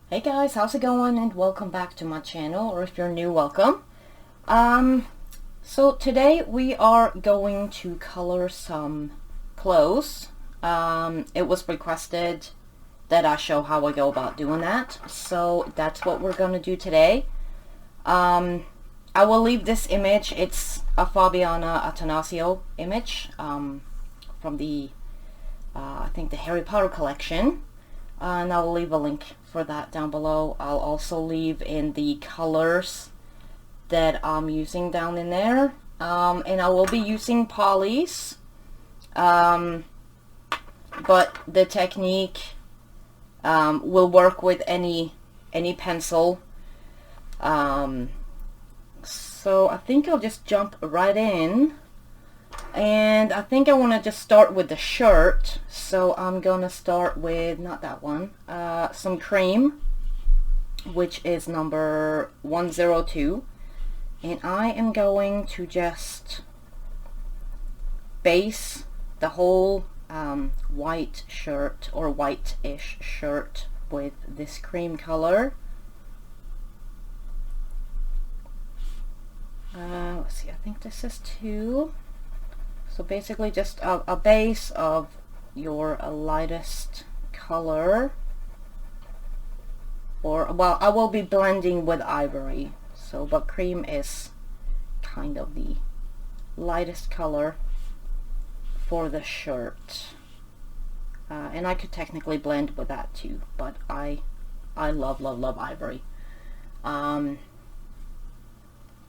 Hey guys, how's it going? And welcome back to my channel, or if you're new, welcome. So today we are going to color some clothes. It was requested that I show how I go about doing that, so that's what we're gonna do today. I will leave this image. It's a Fabiana Attanasio image from the I think the Harry Potter collection, and I'll leave a link for that down below. I'll also leave in the colors that I'm using down in there, and I will be using polys, but the technique will work with any pencil. So I think I'll just jump right in, and I think I want to just start with the shirt. So I'm gonna start with, not that one, some cream, which is number 102, and I am going to just base the whole white shirt, or white-ish shirt, with this cream color. Let's see, I think this is 2. So basically just a base of your lightest color, or, well, I will be blending with ivory, so, but cream is kind of the lightest color for the shirt. And I could technically blend with that too, but I love ivory.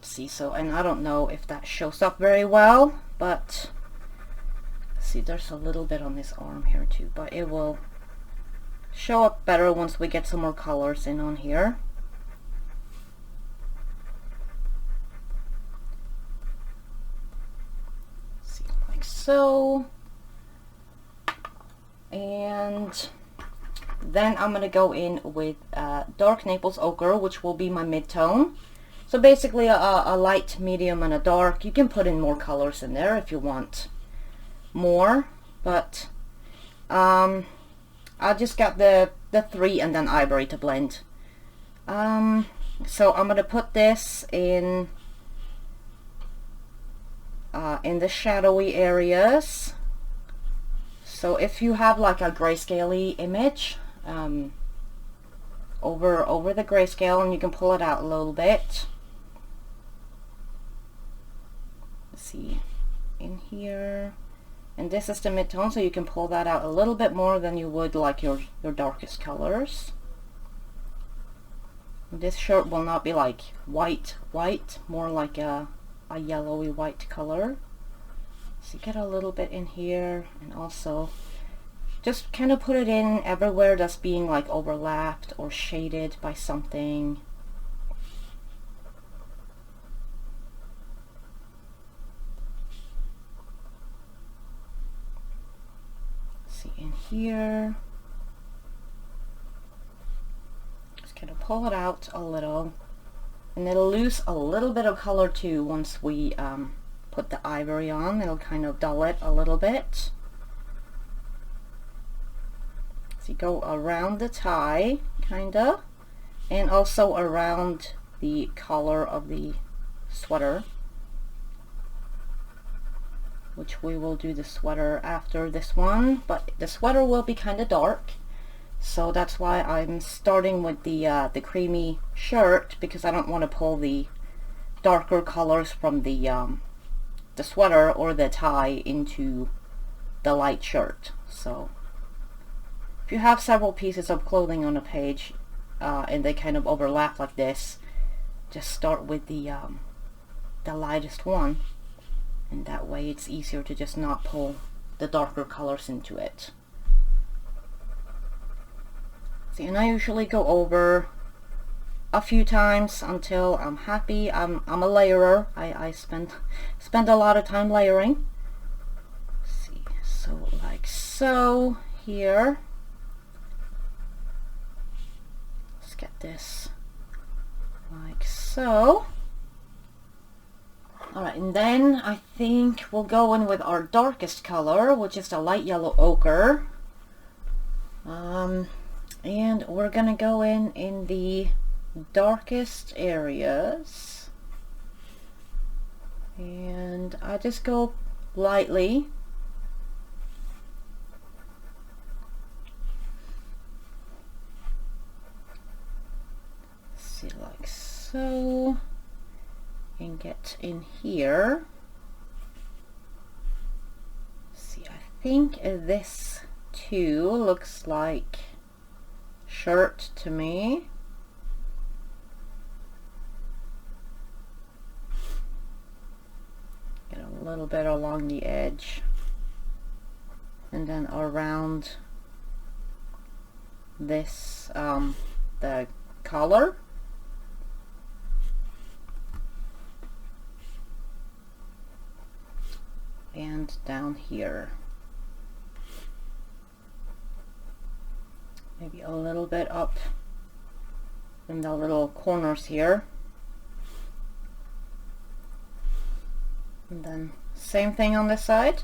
See, so, and I don't know if that shows up very well, but see, there's a little bit on this arm here too, but it will show up better once we get some more colors in on here. See, like so. And then I'm gonna go in with dark Naples ochre, which will be my mid-tone. So basically a light, medium, and a dark. You can put in more colors in there if you want more, but I just got the 3 and then ivory to blend. So I'm gonna put this in the shadowy areas. So if you have like a grayscale-y image, over the grayscale, and you can pull it out a little bit. Let's see, in here. And this is the mid-tone, so you can pull that out a little bit more than you would like your darkest colors. This shirt will not be like white, more like a yellowy white color. So you get a little bit in here, and also just kind of put it in everywhere that's being like overlapped or shaded by something. See, in here, just kind of pull it out a little, and it'll lose a little bit of color too once we put the ivory on. It'll kind of dull it a little bit. So you go around the tie, kinda, and also around the collar of the sweater, which we will do the sweater after this one, but the sweater will be kind of dark, so that's why I'm starting with the creamy shirt, because I don't want to pull the darker colors from the sweater or the tie into the light shirt. So if you have several pieces of clothing on a page and they kind of overlap like this, just start with the lightest one, and that way it's easier to just not pull the darker colors into it. See, and I usually go over a few times until I'm happy. I'm a layerer. I spend a lot of time layering. See, so like so here. Let's get this like so. Alright, and then I think we'll go in with our darkest color, which is the light yellow ochre. And we're gonna go in the darkest areas, and I just go lightly. See, like so, and get in here. See, I think this too looks like shirt to me. Get a little bit along the edge, and then around this the collar. And down here. Maybe a little bit up in the little corners here. And then same thing on this side.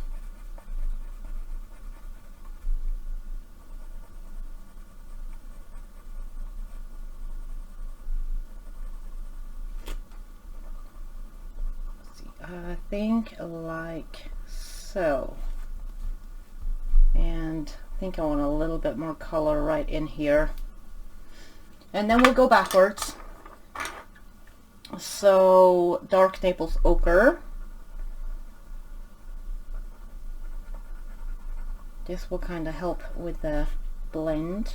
See, I think like so. And I think I want a little bit more color right in here. And then we'll go backwards. So dark Naples ochre. This will kind of help with the blend.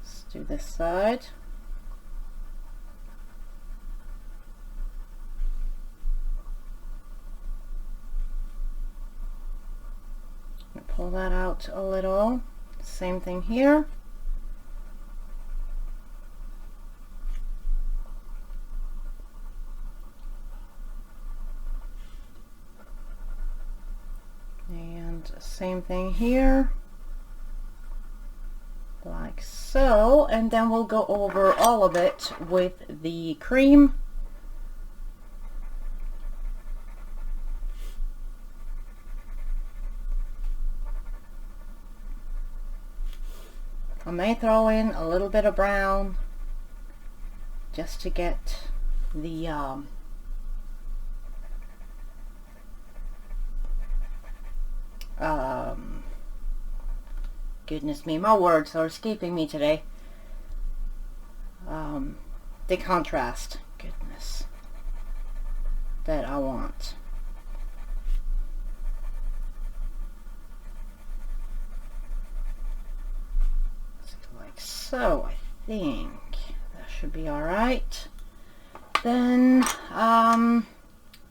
Let's do this side. Pull that out a little. Same thing here. And same thing here. Like so. And then we'll go over all of it with the cream. I may throw in a little bit of brown just to get the goodness me, my words are escaping me today. The contrast, goodness, that I want. So I think that should be all right. Then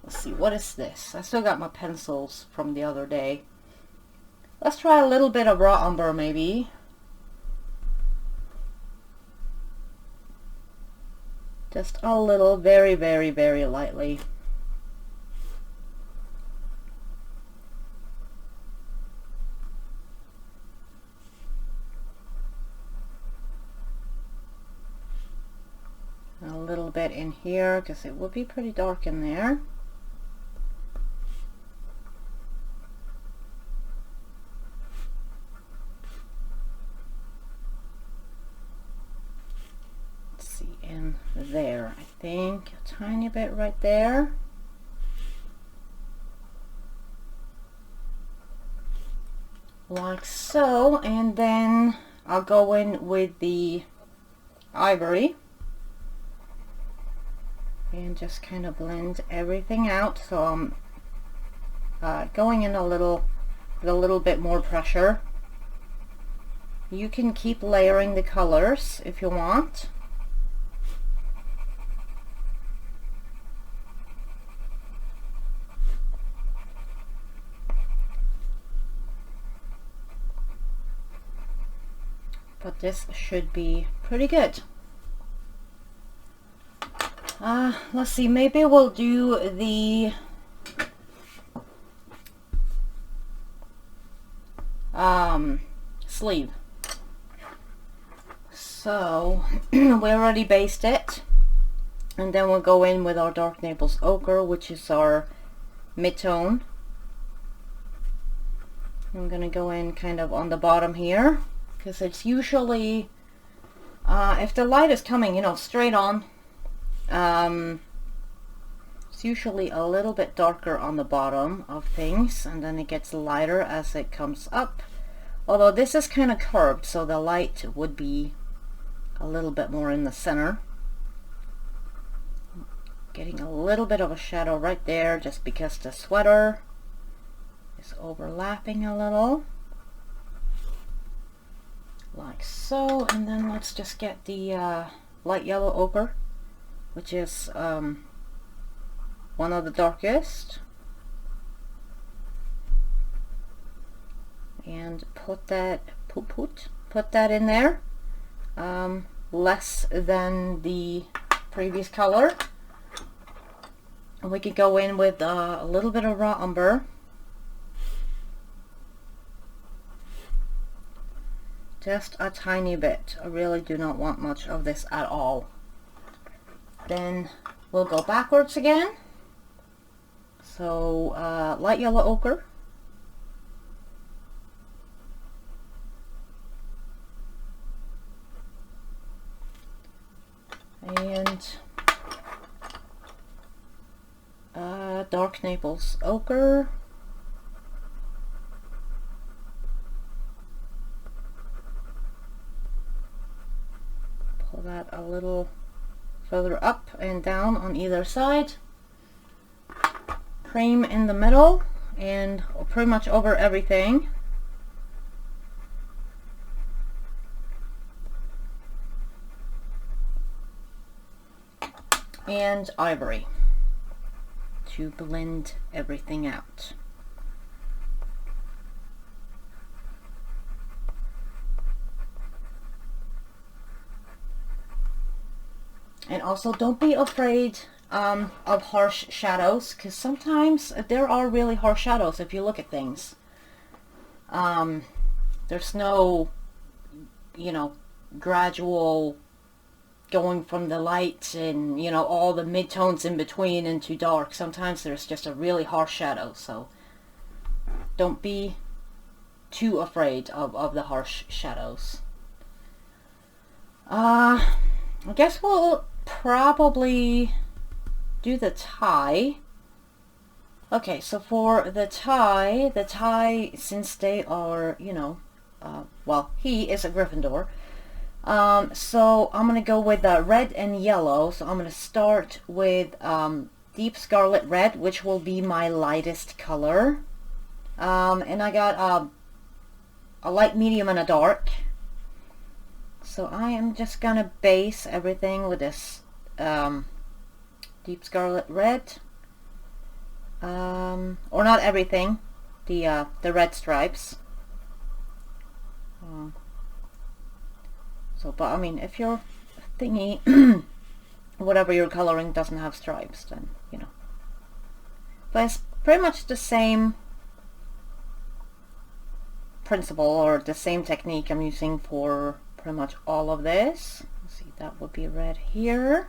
let's see, what is this? I still got my pencils from the other day. Let's try a little bit of raw umber maybe. Just a little, very, very, very lightly. A little bit in here because it will be pretty dark in there. Let's see, in there, I think a tiny bit right there. Like so, and then I'll go in with the ivory. And just kind of blend everything out. So I'm going in a little bit more pressure. You can keep layering the colors if you want. But this should be pretty good. Let's see, maybe we'll do the sleeve. So we already based it, and then we'll go in with our dark Naples ochre, which is our mid-tone. I'm gonna go in kind of on the bottom here, because it's usually, if the light is coming, you know, straight on, it's usually a little bit darker on the bottom of things, and then it gets lighter as it comes up. Although this is kind of curved, so the light would be a little bit more in the center. Getting a little bit of a shadow right there, just because the sweater is overlapping a little. Like so, and then let's just get the light yellow ochre, which is one of the darkest, and put that in there, less than the previous color. And we could go in with a little bit of raw umber, just a tiny bit. I really do not want much of this at all. Then we'll go backwards again. So light yellow ochre, and dark Naples ochre, pull that a little further up and down on either side, cream in the middle, and pretty much over everything. And ivory to blend everything out. And also, don't be afraid of harsh shadows, because sometimes there are really harsh shadows if you look at things. There's no, you know, gradual going from the light and, you know, all the midtones in between into dark. Sometimes there's just a really harsh shadow, so don't be too afraid of the harsh shadows. I guess we'll probably do the tie. Okay, so for the tie, since they are, you know, well, he is a Gryffindor, so I'm gonna go with red and yellow. So I'm gonna start with deep scarlet red, which will be my lightest color, and I got a light, medium, and a dark. So I am just gonna base everything with this deep scarlet red, or not everything, the red stripes. So, but I mean, if your thingy, whatever you're coloring, doesn't have stripes, then, you know. But it's pretty much the same principle, or the same technique I'm using for pretty much all of this. Let's see, that would be red here.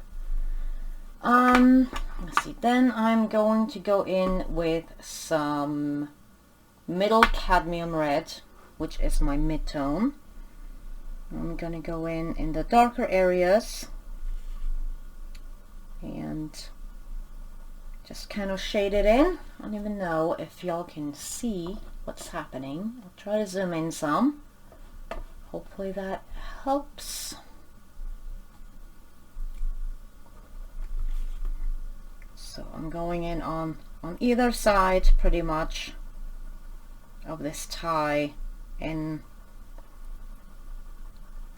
Let's see, then I'm going to go in with some middle cadmium red, which is my mid-tone. I'm gonna go in the darker areas and just kind of shade it in. I don't even know if y'all can see what's happening. I'll try to zoom in some. Hopefully that helps. So I'm going in on either side pretty much of this tie and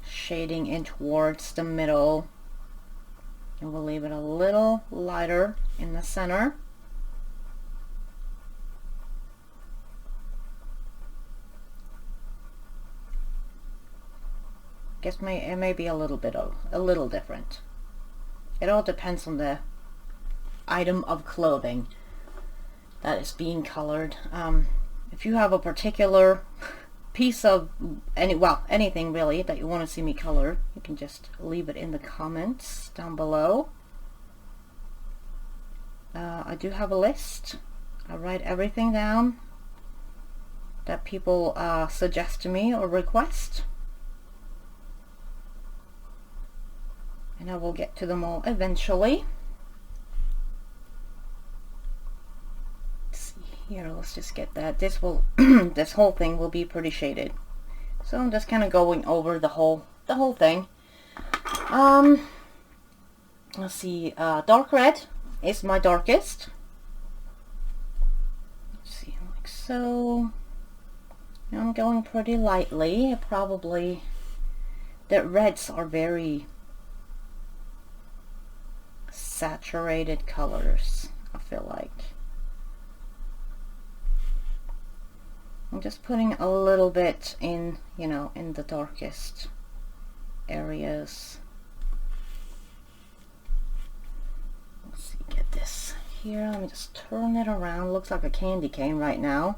shading in towards the middle, and we'll leave it a little lighter in the center. Guess it may be a little different. It all depends on the item of clothing that is being colored. If you have a particular piece of anything really that you want to see me color, you can just leave it in the comments down below. I do have a list. I write everything down that people suggest to me or request. And I will get to them all eventually. Let's see here, let's just get that. This will this whole thing will be pretty shaded. So I'm just kind of going over the whole thing. Let's see, dark red is my darkest. Let's see, like so. I'm going pretty lightly. Probably the reds are very saturated colors, I feel like. I'm just putting a little bit in, you know, in the darkest areas. Let's see, get this here. Let me just turn it around. Looks like a candy cane right now.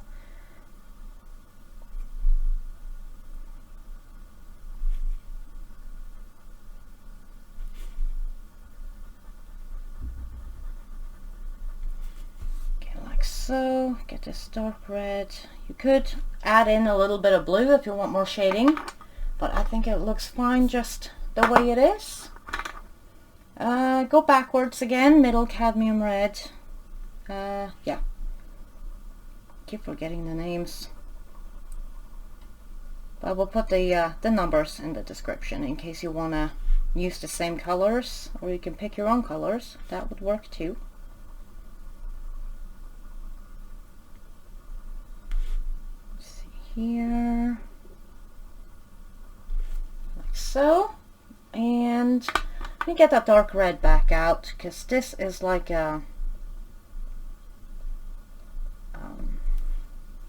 So, get this dark red. You could add in a little bit of blue if you want more shading, but I think it looks fine just the way it is. Go backwards again, middle cadmium red. Yeah. Keep forgetting the names. But we'll put the numbers in the description in case you want to use the same colors, or you can pick your own colors. That would work too. Here, like so, and let me get that dark red back out, because this is like a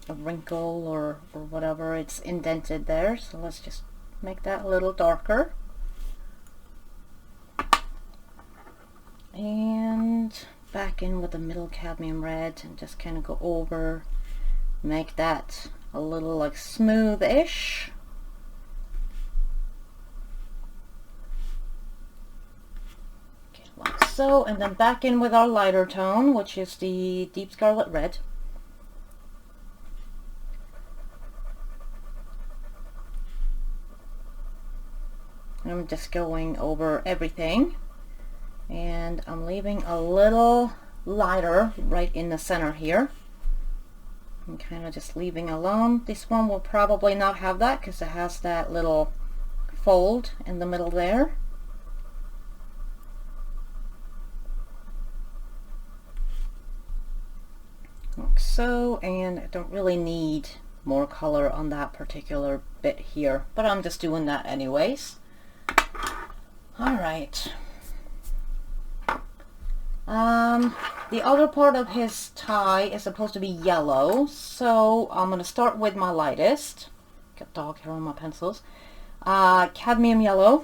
wrinkle or whatever. It's indented there, so let's just make that a little darker. And back in with the middle cadmium red and just kind of go over, make that a little like smooth-ish. Okay, like so, and then back in with our lighter tone, which is the deep scarlet red. I'm just going over everything, and I'm leaving a little lighter right in the center here. I'm kind of just leaving alone. This one will probably not have that because it has that little fold in the middle there. Like so, and I don't really need more color on that particular bit here, but I'm just doing that anyways. Alright. The other part of his tie is supposed to be yellow, so I'm going to start with my lightest. Got dog hair on my pencils. Cadmium yellow.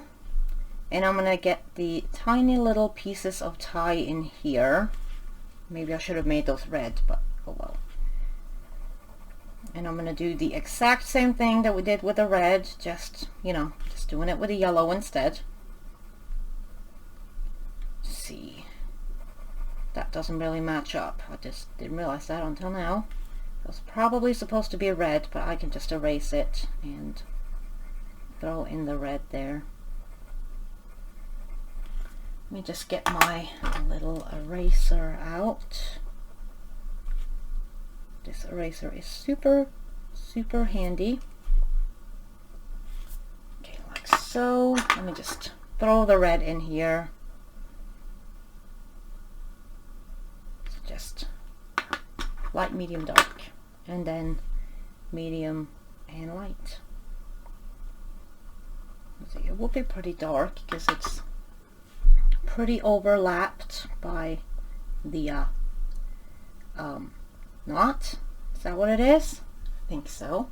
And I'm going to get the tiny little pieces of tie in here. Maybe I should have made those red, but oh well. And I'm going to do the exact same thing that we did with the red, just, you know, just doing it with the yellow instead. Let's see. That doesn't really match up. I just didn't realize that until now. It was probably supposed to be red, but I can just erase it and throw in the red there. Let me just get my little eraser out. This eraser is super handy. Okay, like so. Let me just throw the red in here. Just light, medium, dark, and then medium and light. See, it will be pretty dark because it's pretty overlapped by the knot. Is that what it is? I think so.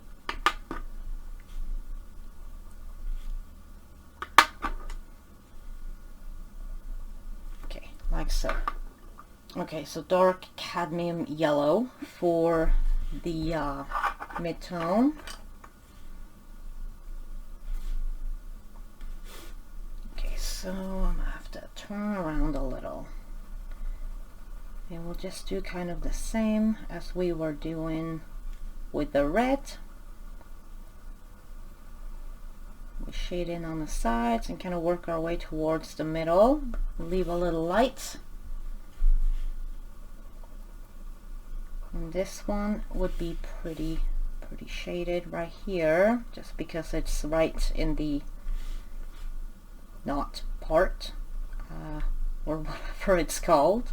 Okay, like so. Okay, so dark cadmium yellow for the mid-tone. Okay, so I'm gonna have to turn around a little. And we'll just do kind of the same as we were doing with the red. We shade in on the sides and kind of work our way towards the middle. Leave a little light. And this one would be pretty shaded right here, just because it's right in the knot part, or whatever it's called.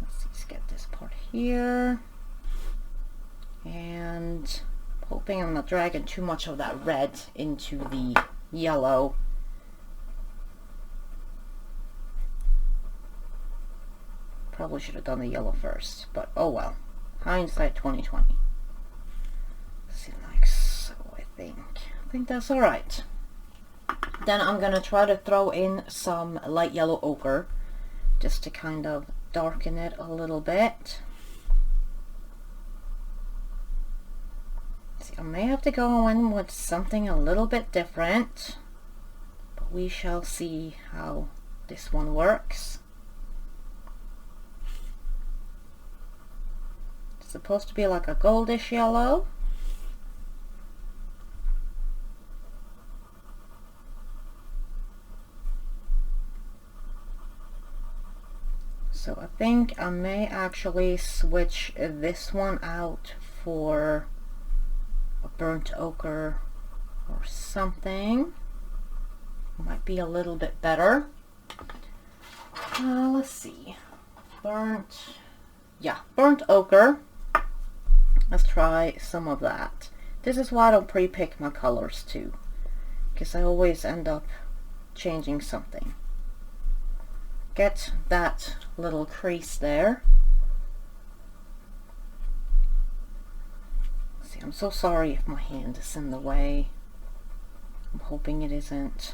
Let's get this part here, and hoping I'm not dragging too much of that red into the yellow. Probably should have done the yellow first, but oh well. Hindsight 2020. See, like so, I think that's all right. Then I'm gonna try to throw in some light yellow ochre just to kind of darken it a little bit. See, I may have to go in with something a little bit different, but we shall see how this one works. Supposed to be like a goldish yellow. So I think I may actually switch this one out for a burnt ochre or something. Might be a little bit better. Let's see. Burnt ochre. Let's try some of that. This is why I don't pre-pick my colors too, because I always end up changing something. Get that little crease there. See, I'm so sorry if my hand is in the way. I'm hoping it isn't.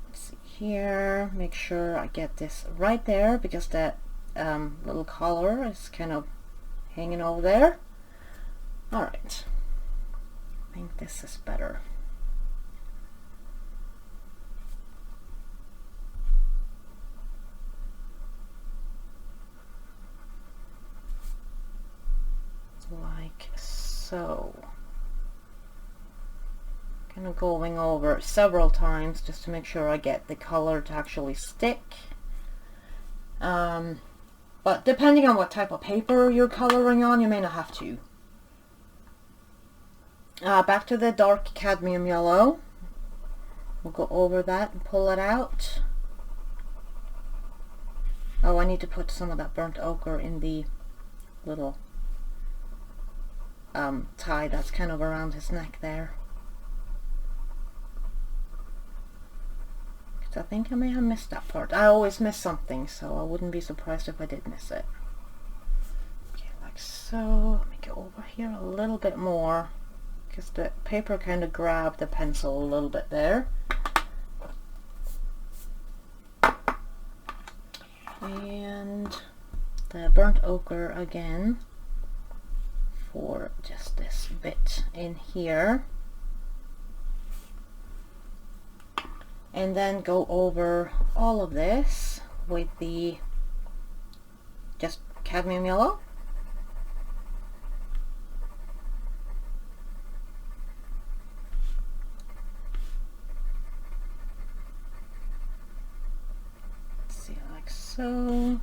Let's see here, make sure I get this right there, because that little collar is kind of hanging over there. Alright, I think this is better. Like so. Kind of going over several times just to make sure I get the color to actually stick. But depending on what type of paper you're coloring on, you may not have to. Back to the dark cadmium yellow. We'll go over that and pull it out. Oh, I need to put some of that burnt ochre in the little tie that's kind of around his neck there. I think I may have missed that part. I always miss something, so I wouldn't be surprised if I did miss it. Okay, like so. Let me go over here a little bit more, because the paper kind of grabbed the pencil a little bit there. And the burnt ochre again for just this bit in here. And then go over all of this with the just cadmium yellow. Let's see, like so.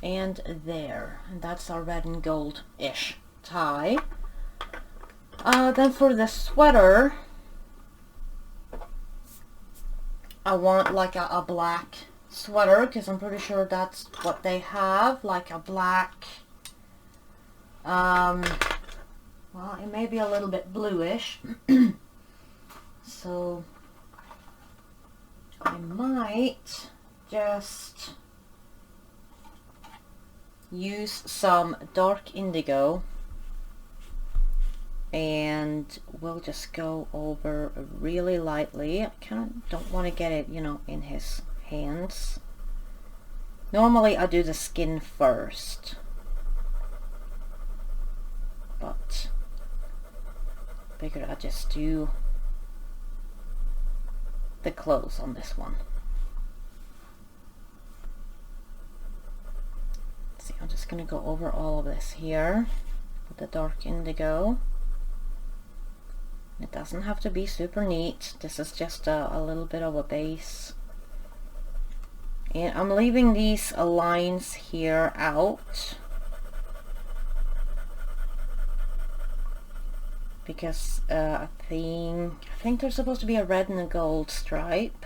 And there, and that's our red and gold-ish tie. Then for the sweater, I want like a black sweater, because I'm pretty sure that's what they have, like a black, well, it may be a little bit bluish, so I might just use some dark indigo, and we'll just go over really lightly. I kind of don't want to get it, you know, in his hands. Normally I do the skin first, but figured I'd just do the clothes on this one. Let's see, I'm just gonna go over all of this here with the dark indigo. It doesn't have to be super neat. This is just a little bit of a base. And I'm leaving these lines here out because I think there's supposed to be a red and a gold stripe.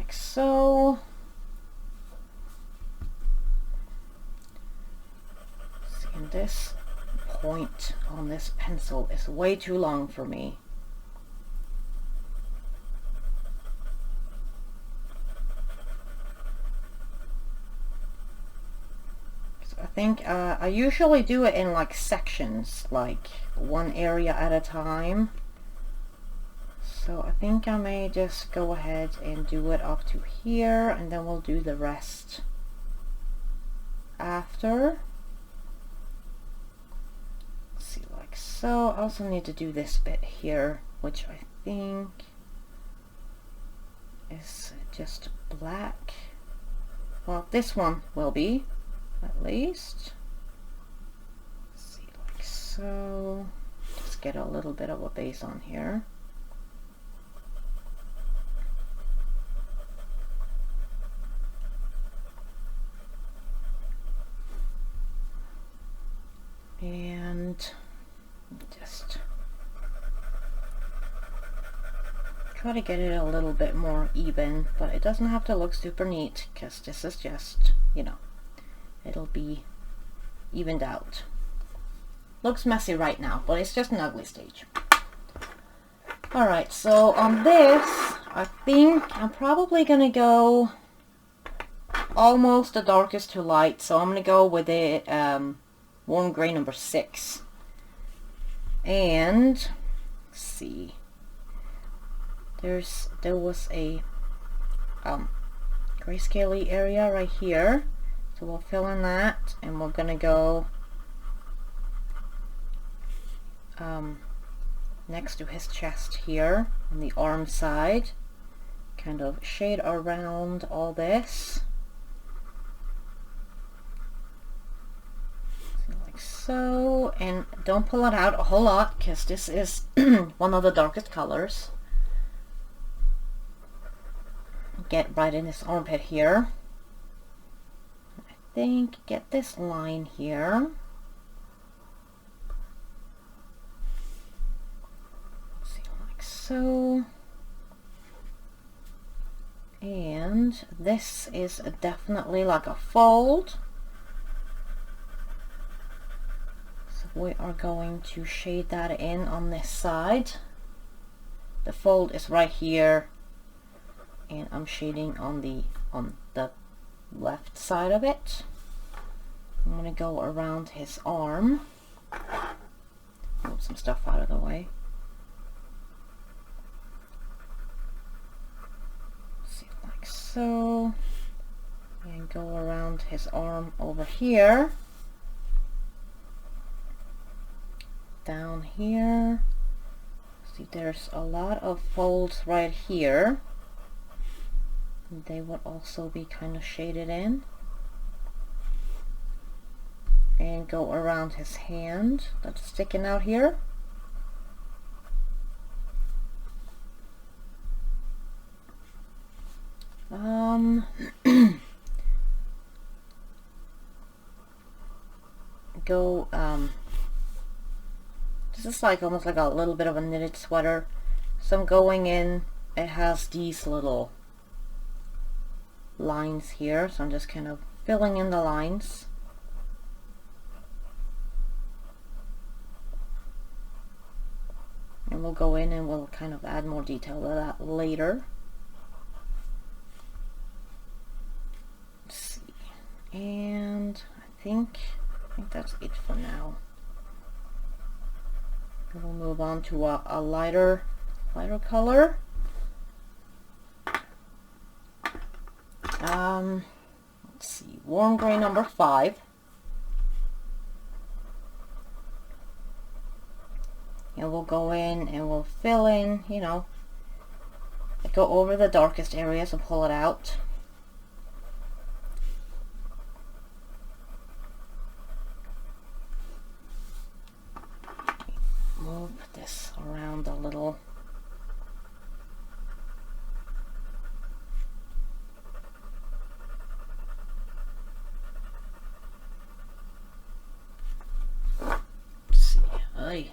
So, and this point on this pencil is way too long for me. So I think I usually do it in like sections, like one area at a time. So I think I may just go ahead and do it up to here, and then we'll do the rest after. Let's see, like so. I also need to do this bit here, which I think is just black. Well, this one will be, at least. Let's see, like so. Just get a little bit of a base on here. And just try to get it a little bit more even, but it doesn't have to look super neat because this is just, you know, it'll be evened out. Looks messy right now, but it's just an ugly stage. Alright, so on this, I think I'm probably gonna go almost the darkest to light, so I'm gonna go with it warm gray number 6, and let's see, there was a grayscale area right here, so we'll fill in that, and we're gonna go next to his chest here on the arm side, kind of shade around all this. So, and don't pull it out a whole lot because this is one of the darkest colors. Get right in this armpit here. I think get this line here. Let's see, like so. And this is definitely like a fold. We are going to shade that in on this side. The fold is right here, and I'm shading on the left side of it. I'm going to go around his arm. Move some stuff out of the way. See, like so, and go around his arm over here. Down here, see there's a lot of folds right here. They would also be kind of shaded in. And go around his hand that's sticking out here. This is like almost like a little bit of a knitted sweater. So I'm going in, it has these little lines here, so I'm just kind of filling in the lines. And we'll go in and we'll kind of add more detail to that later. And I think that's it for now. We'll move on to a lighter color. Let's see, warm gray number 5. And we'll go in and we'll fill in, you know, go over the darkest areas and pull it out. Move this around a little. Let's see. Ay.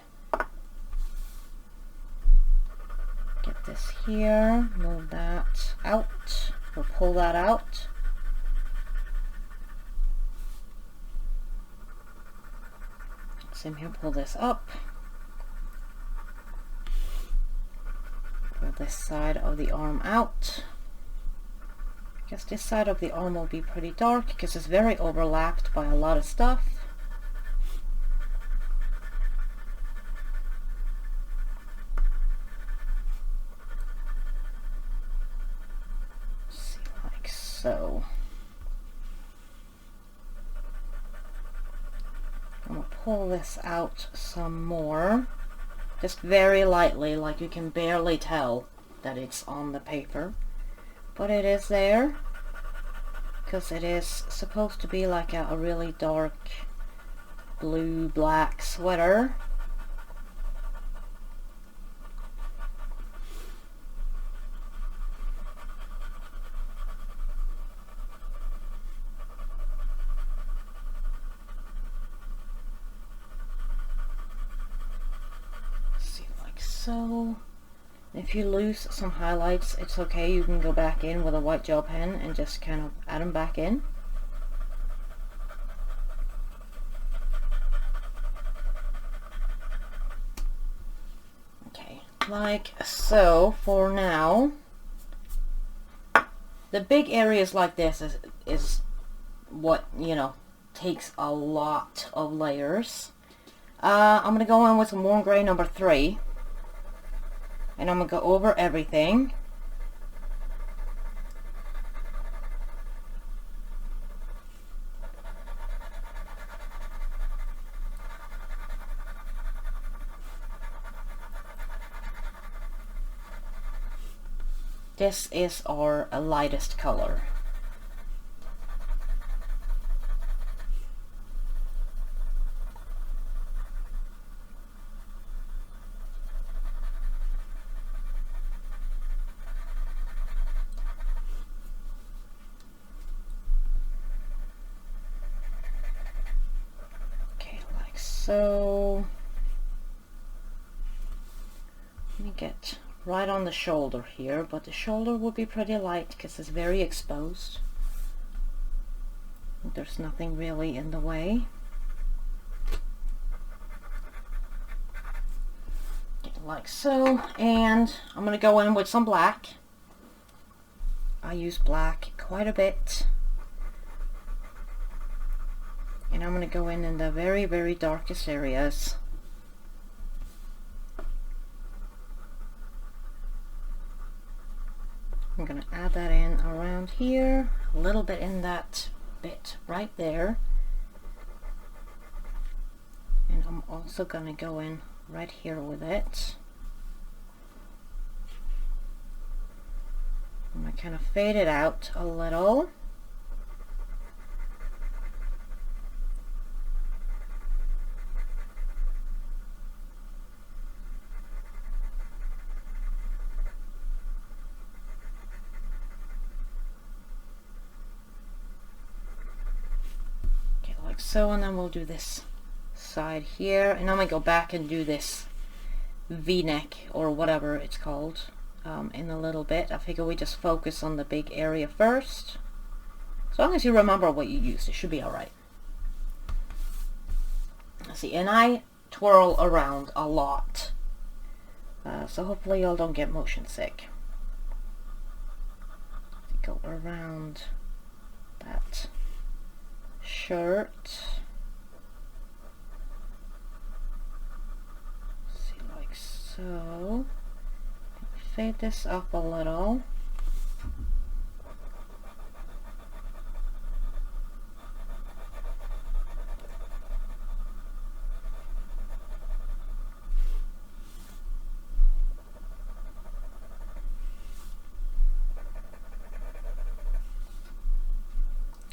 Get this here, move that out, or pull that out. Same here, pull this up. Pull this side of the arm out. I guess this side of the arm will be pretty dark because it's very overlapped by a lot of stuff. See, like so. I'm going to pull this out some more. Just very lightly, like you can barely tell that it's on the paper. But it is there, because it is supposed to be like a really dark blue black sweater. See, like so. If you lose some highlights, it's okay. You can go back in with a white gel pen and just kind of add them back in. Okay, like so. For now, the big areas like this is what, you know, takes a lot of layers. I'm going to go in with some warm gray number 3. And I'm going to go over everything. This is our lightest color. So let me get right on the shoulder here, but the shoulder will be pretty light because it's very exposed. There's nothing really in the way. Like so, and I'm going to go in with some black. I use black quite a bit. And I'm going to go in the very, very darkest areas. I'm going to add that in around here, a little bit in that bit right there. And I'm also going to go in right here with it. I'm going to kind of fade it out a little. Like so, and then we'll do this side here, and I'm going to go back and do this V-neck or whatever it's called in a little bit. I figure we just focus on the big area first. As long as you remember what you used, it should be alright. See, and I twirl around a lot, so hopefully y'all don't get motion sick. Go around that. shirt. See, like so. Fade this up a little.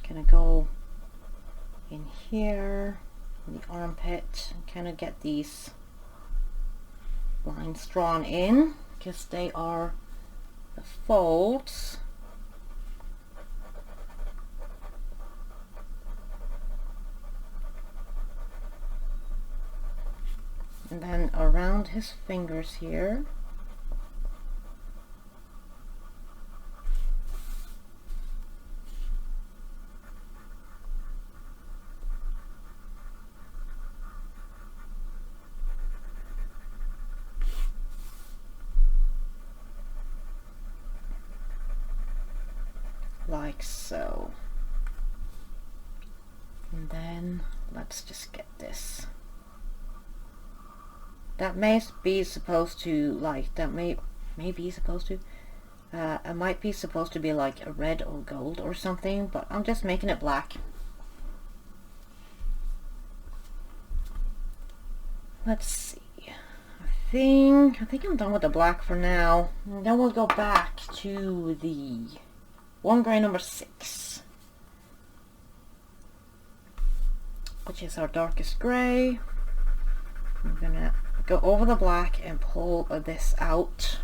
Gonna go in here in the armpit and kind of get these lines drawn in because they are the folds. And then around his fingers here. Like so. And then let's just get this. That may be supposed to, like, that may be supposed to, it might be supposed to be like a red or gold or something, but I'm just making it black. Let's see. I think I'm done with the black for now. And then we'll go back to the 1 gray number 6, which is our darkest gray. I'm gonna go over the black and pull this out.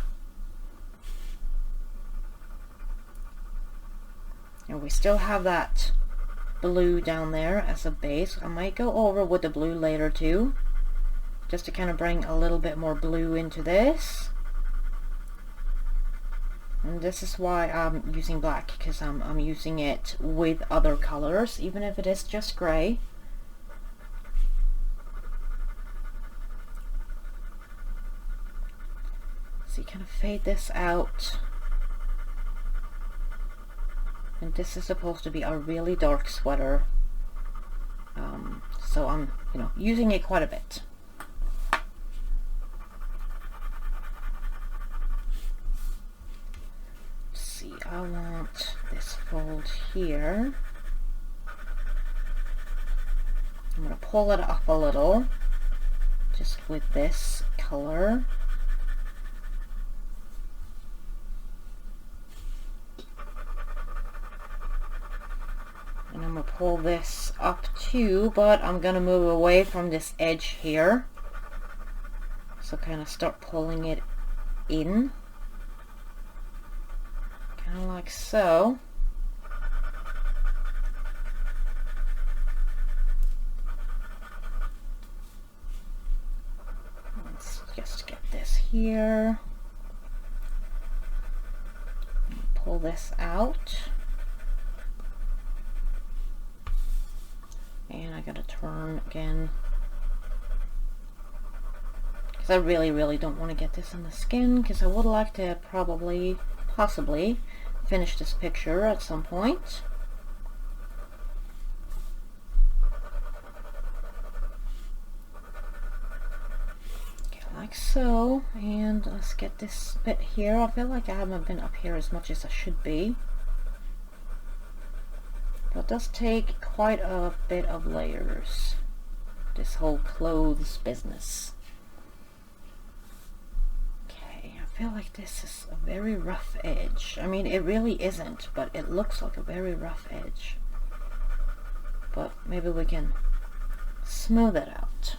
And we still have that blue down there as a base. I might go over with the blue later too, just to kind of bring a little bit more blue into this. And this is why I'm using black, because I'm using it with other colors, even if it is just gray. So you kind of fade this out. And this is supposed to be a really dark sweater. So I'm, using it quite a bit. I want this fold here. I'm going to pull it up a little, just with this color. And I'm going to pull this up too, but I'm going to move away from this edge here. So kind of start pulling it in. Kind of like so. Let's just get this here. Pull this out. And I gotta turn again. Because I really don't want to get this on the skin, because I would like to possibly finish this picture at some point. Okay, like so. And let's get this bit here. I feel like I haven't been up here as much as I should be. But it does take quite a bit of layers, this whole clothes business. I feel like this is a very rough edge. I mean, it really isn't, but it looks like a very rough edge. But maybe we can smooth it out.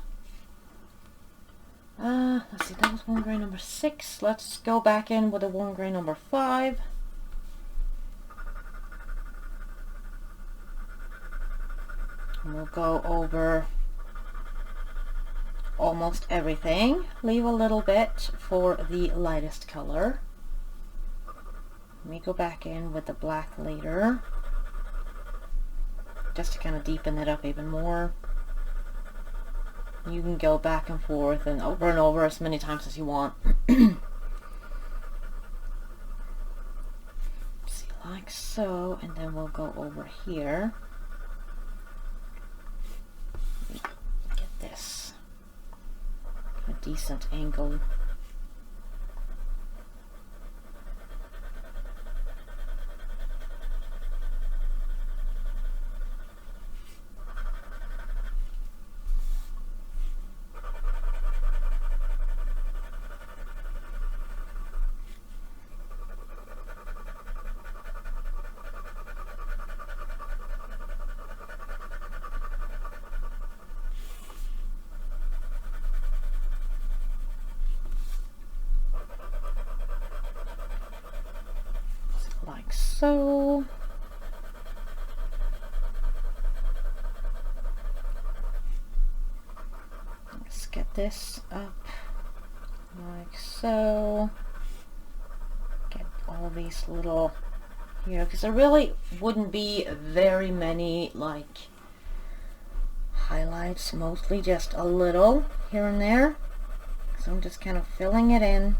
Let's see, that was 1 gray number 6. Let's go back in with a 1 gray number 5. And we'll go over almost everything. Leave a little bit for the lightest color. Let me go back in with the black later, just to kind of deepen it up even more. You can go back and forth and over as many times as you want. See, like so, and then we'll go over here. decent angle. Like so. Let's get this up like so. Get all these little here, because there really wouldn't be very many like highlights, mostly just a little here and there. So I'm just kind of filling it in.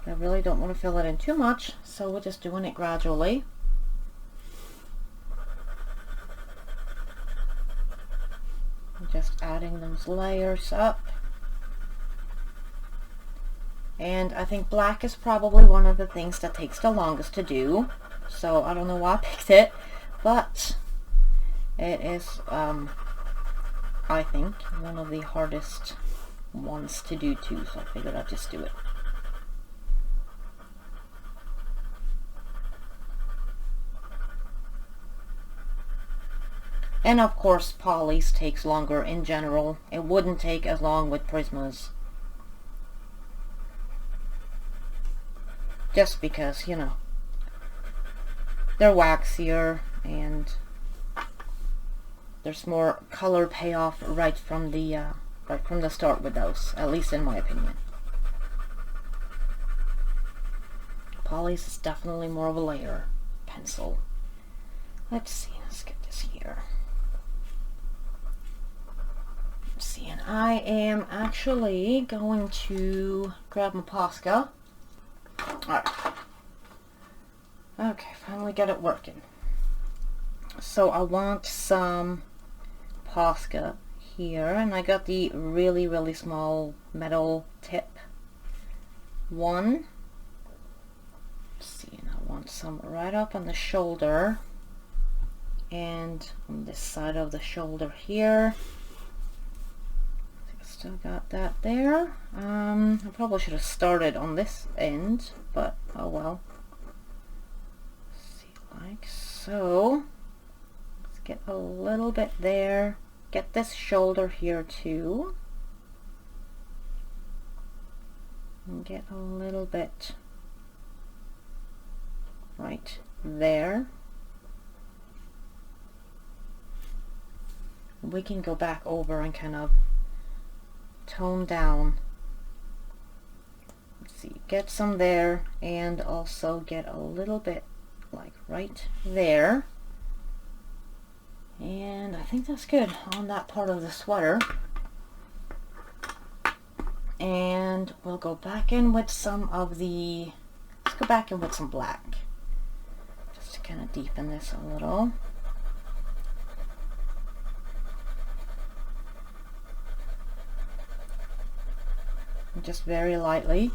I really don't want to fill it in too much, so we're just doing it gradually. I'm just adding those layers up. And I think black is probably one of the things that takes the longest to do, so I don't know why I picked it, but it is, I think, one of the hardest ones to do too, so I figured I'd just do it. And of course, polys takes longer in general. It wouldn't take as long with Prismas. Just because, you know, they're waxier and there's more color payoff right from the start with those, at least in my opinion. Polys is definitely more of a layer pencil. Let's see, let's get this here. Let's see, and I am actually going to grab my Posca. Alright. Okay, finally get it working. So I want some Posca here, and I got the really, really small metal tip one. Let's see, and I want some right up on the shoulder and on this side of the shoulder here. Still got that there. I probably should have started on this end, but oh well. Let's see, like so. Let's get a little bit there. Get this shoulder here too. And get a little bit right there. We can go back over and kind of tone down. Let's see, get some there, and also get a little bit like right there. And I think that's good on that part of the sweater. And we'll go back in with some of the, let's go back in with some black, just to kind of deepen this a little. Just very lightly.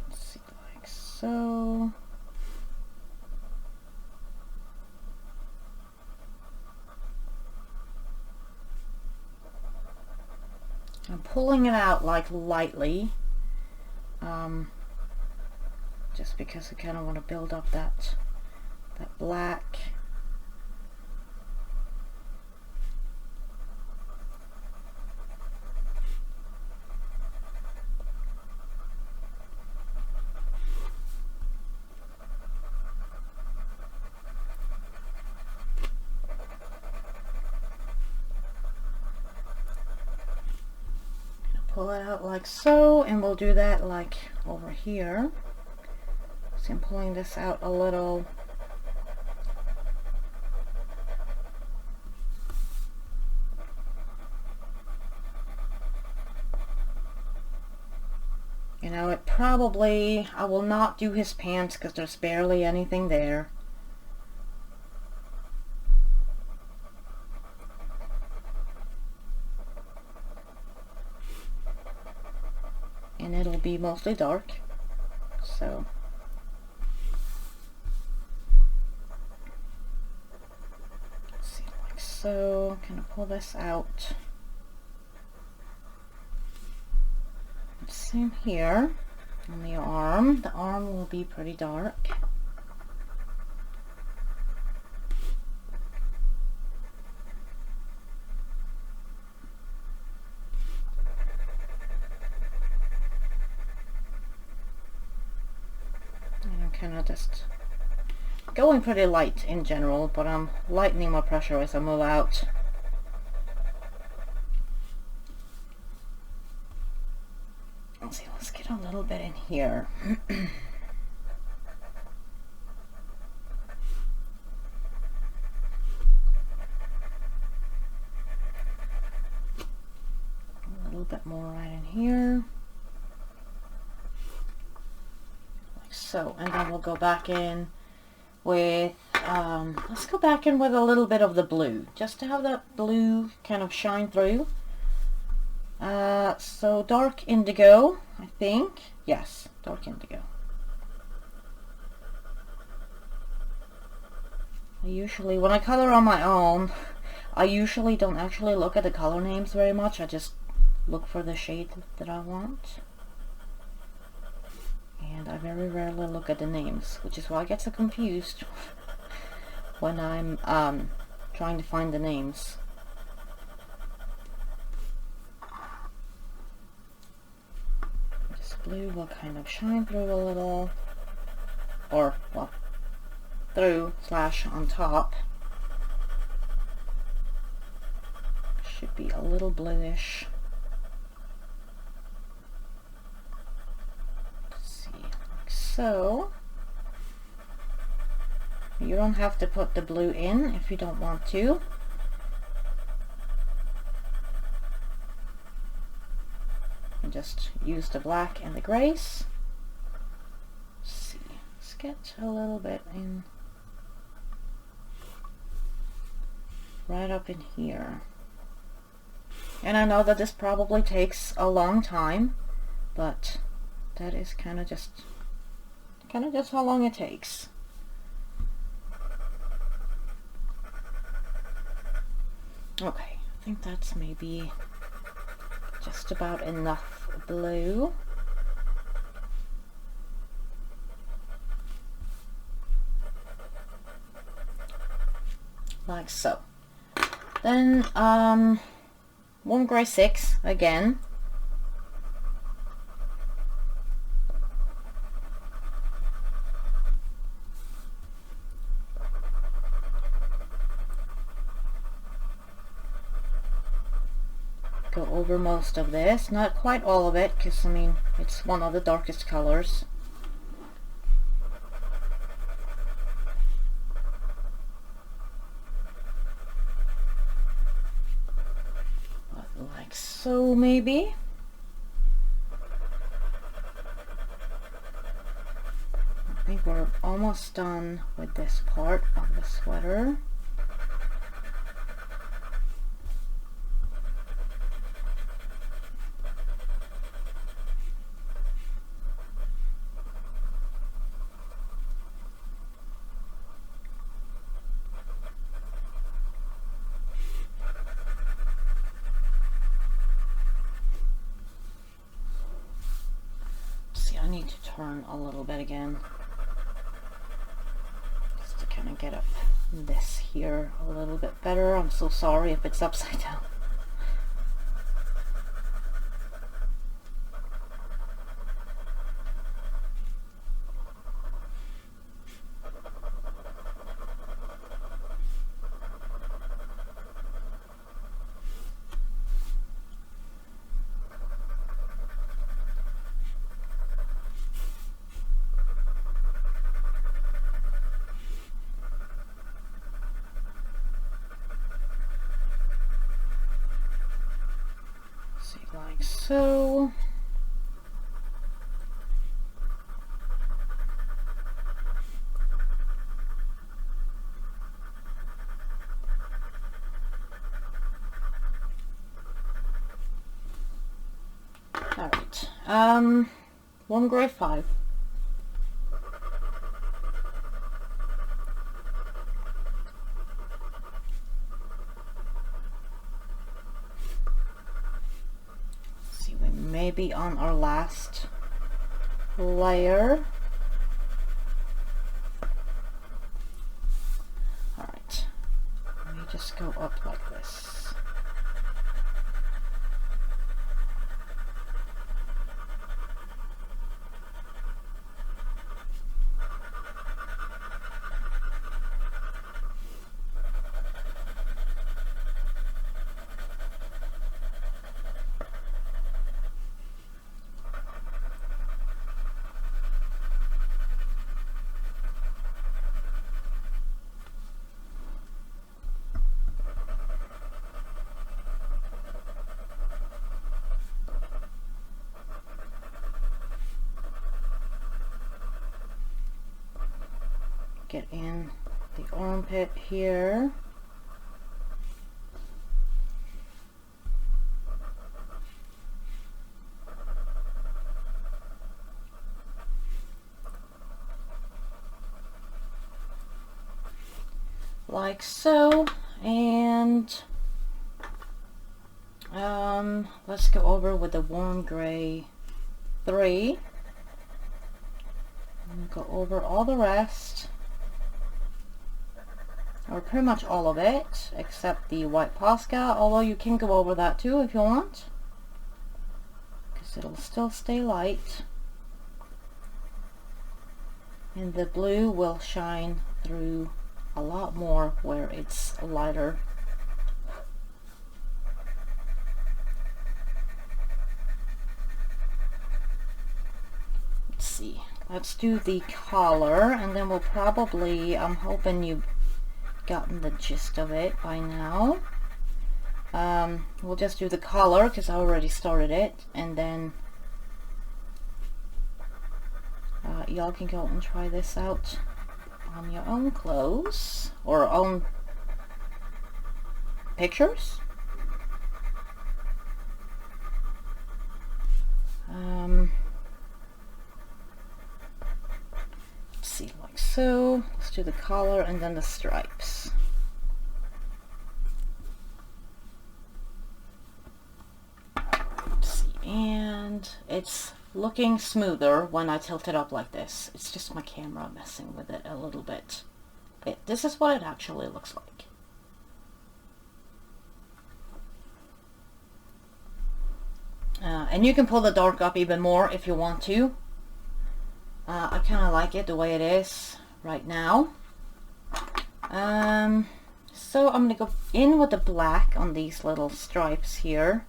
Let's see, like so. I'm pulling it out like lightly. Just because I kind of want to build up that black. Pull it out like so, and we'll do that like over here. So I'm pulling this out a little. You know, it probably, I will not do his pants because there's barely anything there. And it'll be mostly dark, so. Let's see, like so. I'm gonna pull this out. Same here on the arm. The arm will be pretty dark. And I'm kind of just going pretty light in general, but I'm lightening my pressure as I move out. Let's see, let's get a little bit in here. A little bit more right in here. Like so. And then we'll go back in with, let's go back in with a little bit of the blue, just to have that blue kind of shine through. So dark indigo, I think. Yes, dark indigo. I usually, when I color on my own, I usually don't actually look at the color names very much. I just look for the shade that I want. And I very rarely look at the names, which is why I get so confused when I'm trying to find the names. Blue will kind of shine through a little, or well, through slash on top. Should be a little bluish. Let's see, like so. You don't have to put the blue in if you don't want to. Just use the black and the grays. Let's see, sketch a little bit in right up in here. And I know that this probably takes a long time, but that is kind of just how long it takes. Okay, I think that's maybe just about enough blue. Like so. Then 1 gray 6 again. Go over most of this, not quite all of it, because I mean it's one of the darkest colors. But like so, maybe. I think we're almost done with this part of the sweater. I need to turn a little bit again just to kind of get up this here a little bit better. I'm so sorry if it's upside down. Like so. Alright, warm gray 5. Let's see, we may be on our last layer. Alright, let me just go up like this. Get in the armpit here. Like so, and let's go over with the warm gray 3 and go over all the rest. Or pretty much all of it, except the white Posca, although you can go over that too if you want, because it'll still stay light. And the blue will shine through a lot more where it's lighter. Let's see, let's do the collar, and then we'll probably, I'm hoping you've gotten the gist of it by now. We'll just do the collar because I already started it, and then y'all can go and try this out on your own clothes or own pictures. Let's see, like so. Let's do the collar and then the stripes. Let's see, and it's looking smoother when I tilt it up like this. It's just my camera messing with it a little bit. This is what it actually looks like. And you can pull the dark up even more if you want to. I kind of like it the way it is right now. So I'm gonna go in with the black on these little stripes here.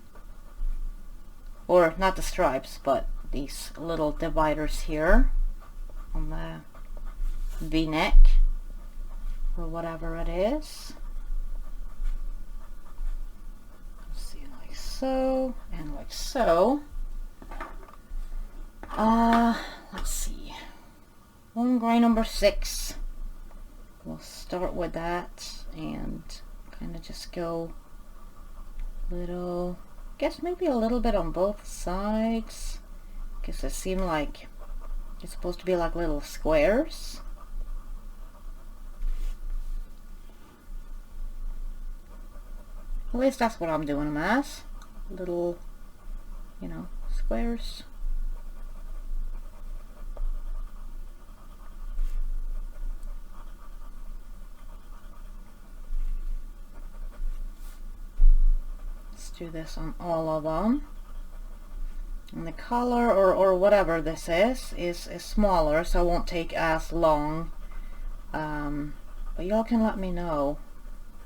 Or not the stripes, but these little dividers here on the V-neck or whatever it is. Let's see, like so and like so. Let's see, warm gray number 6. We'll start with that and kind of just go little, guess maybe a little bit on both sides, because it seemed like it's supposed to be like little squares. At least that's what I'm doing them as. Little, you know, squares. Do this on all of them, and the collar or whatever this is smaller, so it won't take as long, but y'all can let me know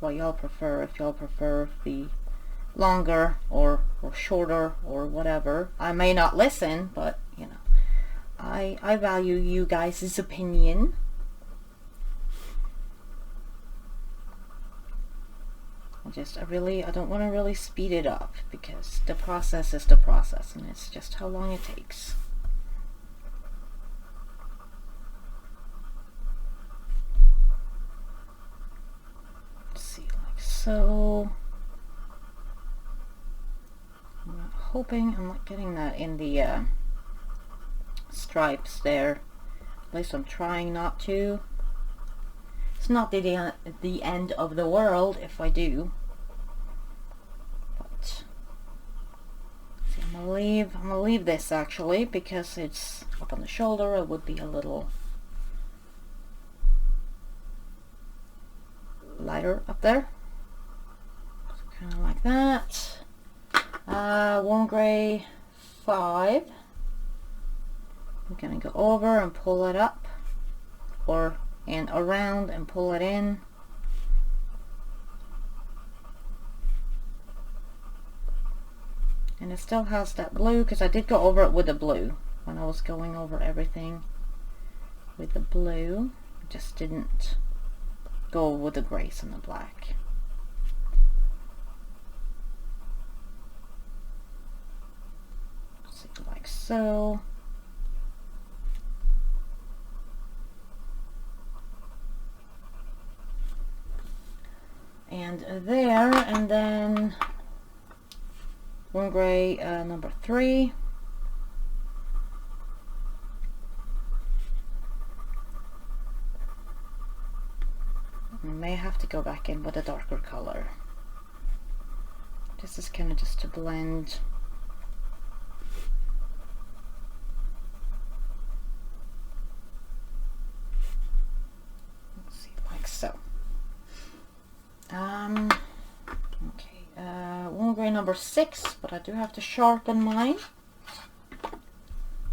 what y'all prefer, if y'all prefer the longer or shorter or whatever. I may not listen, but you know, I value you guys' opinion. I don't want to really speed it up, because the process is the process, and it's just how long it takes. Let's see, like so. I'm hoping I'm not getting that in the stripes there. At least I'm trying not to. It's not the end of the world if I do. But see, I'm gonna leave this actually, because it's up on the shoulder. It would be a little lighter up there. So kind of like that. Warm gray 5. I'm gonna go over and pull it up, and around and pull it in. And it still has that blue, because I did go over it with the blue when I was going over everything with the blue. I just didn't go with the grays and the black. See, like so. And there, and then warm gray number 3. I may have to go back in with a darker color. This is kind of just to blend. Let's see, like so. Okay, warm gray number 6, but I do have to sharpen mine.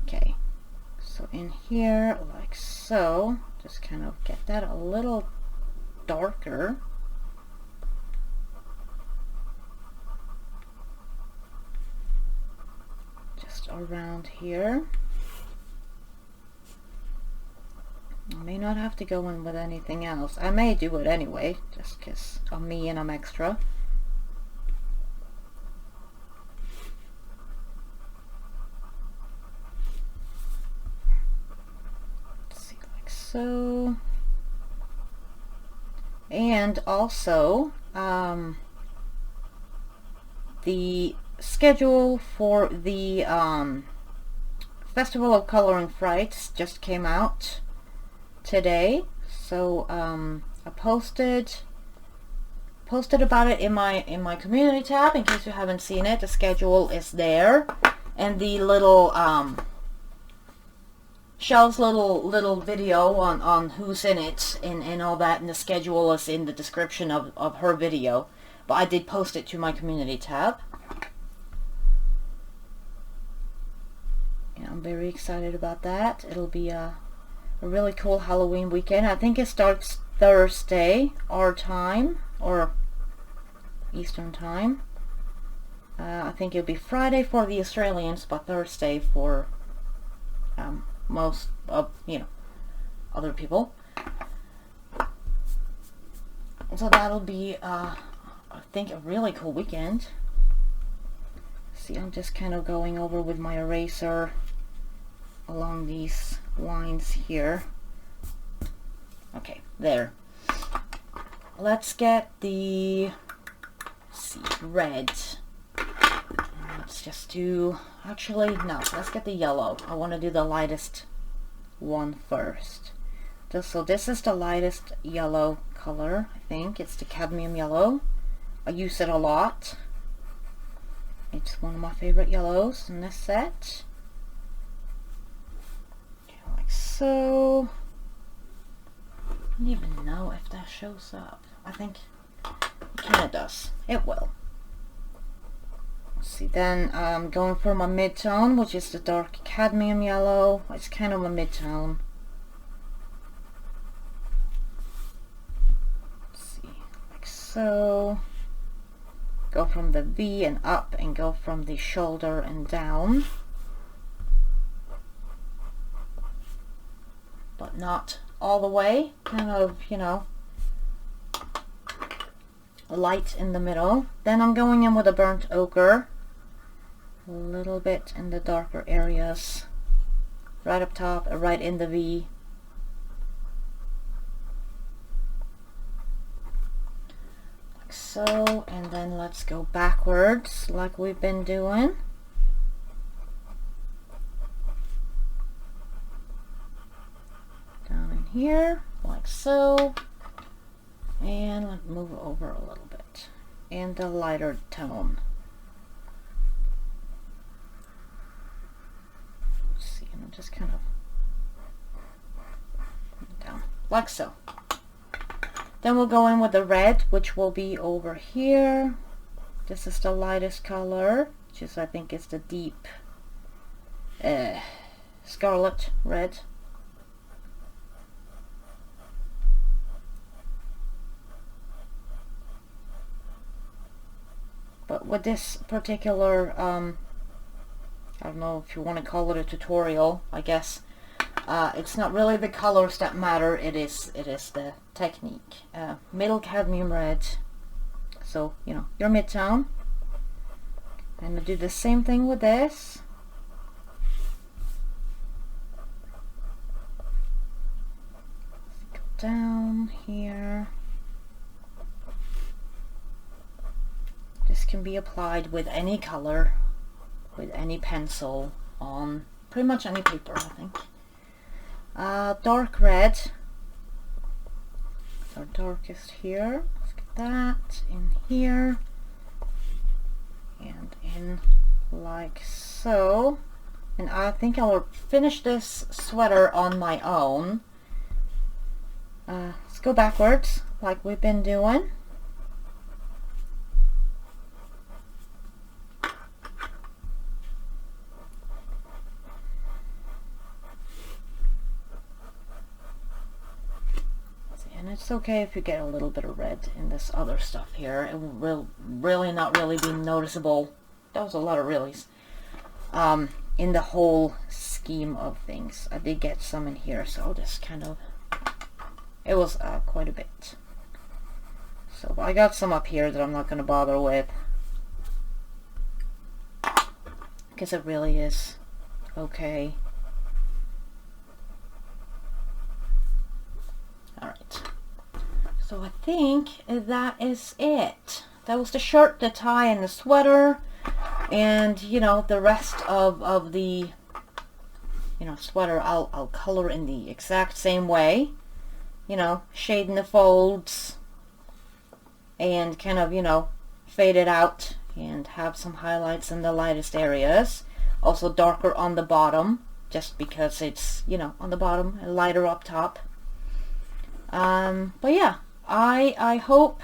Okay, so in here, like so, just kind of get that a little darker. Just around here. I may not have to go in with anything else. I may do it anyway, just because I'm me and I'm extra. Let's see, like so. And also, the schedule for the Festival of Coloring Frights just came out today, so I posted about it in my community tab. In case you haven't seen it, the schedule is there, and the little Shell's little video on who's in it and all that, and the schedule is in the description of her video, but I did post it to my community tab. And I'm very excited about that. It'll be a really cool Halloween weekend. I think it starts Thursday our time, or Eastern time. I think it'll be Friday for the Australians, but Thursday for most of other people. So that'll be I think a really cool weekend. See, I'm just kind of going over with my eraser along these lines here. Okay, there. Let's get the red. Let's just do, actually no, let's get the yellow. I want to do the lightest one first. So this is the lightest yellow color. I think it's the cadmium yellow. I use it a lot. It's one of my favorite yellows in this set. Okay, like so. I don't even know if that shows up. I think it kind of does. It will. Let's see, then I'm going for my mid-tone, which is the dark cadmium yellow. It's kind of a mid-tone. Let's see, like so. Go from the V and up, and go from the shoulder and down. But not all the way. Kind of, light in the middle. Then I'm going in with a burnt ochre. A little bit in the darker areas. Right up top, right in the V. Like so. And then let's go backwards like we've been doing. here, like so. And let's move over a little bit. And the lighter tone. Let's see, and I'm just kind of down, like so. Then we'll go in with the red, which will be over here. This is the lightest color, which is, I think, is the deep scarlet red. But with this particular, I don't know if you want to call it a tutorial, I guess, it's not really the colors that matter, it is the technique. Middle cadmium red, so, you know, your midtone. I'm going to do the same thing with this. Go down here. This can be applied with any color, with any pencil, on pretty much any paper, I think. Dark red, our darkest here. Let's get that in here and in like so. And I think I'll finish this sweater on my own. Let's go backwards like we've been doing. And it's okay if you get a little bit of red in this other stuff here. It will really not really be noticeable. That was a lot of reallys. In the whole scheme of things. I did get some in here, so I'll just kind of... It was quite a bit. So I got some up here that I'm not going to bother with. Because it really is okay. Alright. So I think that is it. That was the shirt, the tie, and the sweater. And, you know, the rest of the, you know, sweater I'll color in the exact same way. You know, shading the folds. And kind of, you know, fade it out. And have some highlights in the lightest areas. Also darker on the bottom. Just because it's, you know, on the bottom and lighter up top. But yeah, I hope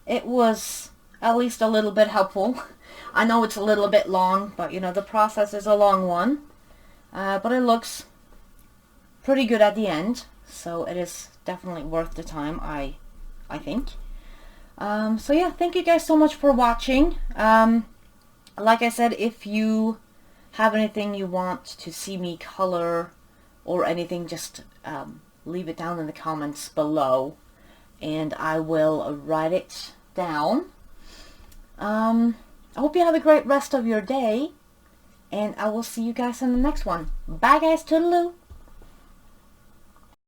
it was at least a little bit helpful. I know it's a little bit long, but you know, the process is a long one. But it looks pretty good at the end, so it is definitely worth the time, I think. So yeah, thank you guys so much for watching. Like I said, if you have anything you want to see me color or anything, just leave it down in the comments below and I will write it down. I hope you have a great rest of your day and I will see you guys in the next one. Bye guys, toodaloo!